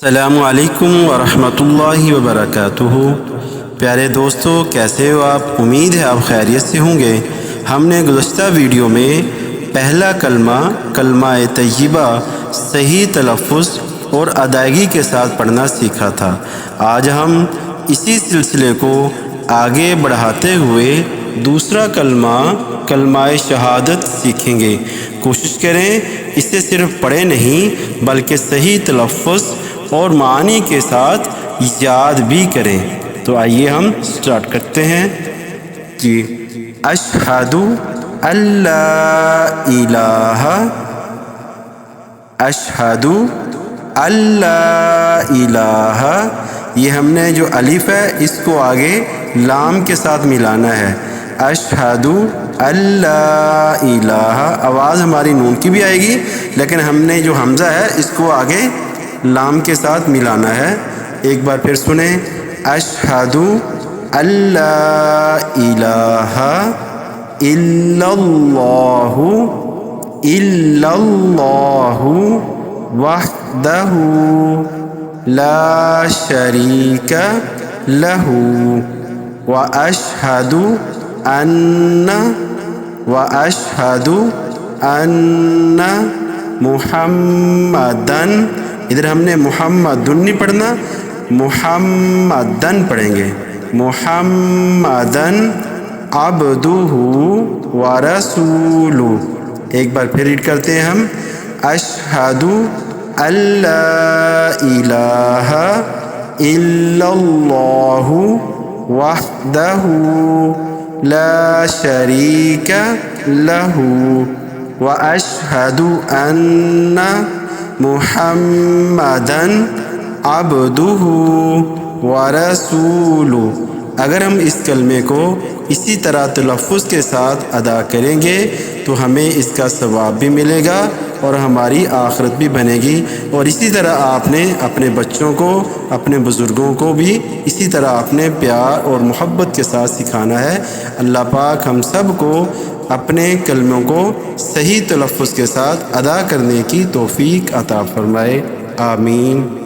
السلام علیکم ورحمۃ اللہ وبرکاتہ۔ پیارے دوستو، کیسے ہو آپ؟ امید ہے آپ خیریت سے ہوں گے۔ ہم نے گزشتہ ویڈیو میں پہلا کلمہ طیبہ صحیح تلفظ اور ادائیگی کے ساتھ پڑھنا سیکھا تھا۔ آج ہم اسی سلسلے کو آگے بڑھاتے ہوئے دوسرا کلمہ شہادت سیکھیں گے۔ کوشش کریں اسے صرف پڑھیں نہیں بلکہ صحیح تلفظ اور معنی کے ساتھ یاد بھی کریں۔ تو آئیے ہم سٹارٹ کرتے ہیں۔ جی، اشہد اللہ الہ، اشہد اللہ الہ، یہ ہم نے جو الف ہے اس کو آگے لام کے ساتھ ملانا ہے۔ اشہد اللہ الہ، آواز ہماری نون کی بھی آئے گی لیکن ہم نے جو حمزہ ہے اس کو آگے لام کے ساتھ ملانا ہے۔ ایک بار پھر سنیں، اشہد اللہ الہ الا اللہ وحدہ لا شریک لہ واشہد ان محمدن، ادھر ہم نے محمدن نہیں پڑھنا، محمدن پڑھیں گے۔ محمدن عبدہ ورسولہ۔ ایک بار پھر ریڈ کرتے ہیں ہم، اشہد اللہ الہ الا اللہ وحدہ لا شریک لہ واشہد ان محمدن عبدہ ورسولہ۔ اگر ہم اس کلمے کو اسی طرح تلفظ کے ساتھ ادا کریں گے تو ہمیں اس کا ثواب بھی ملے گا اور ہماری آخرت بھی بنے گی۔ اور اسی طرح آپ نے اپنے بچوں کو، اپنے بزرگوں کو بھی اسی طرح اپنے پیار اور محبت کے ساتھ سکھانا ہے۔ اللہ پاک ہم سب کو اپنے کلموں کو صحیح تلفظ کے ساتھ ادا کرنے کی توفیق عطا فرمائے، آمین۔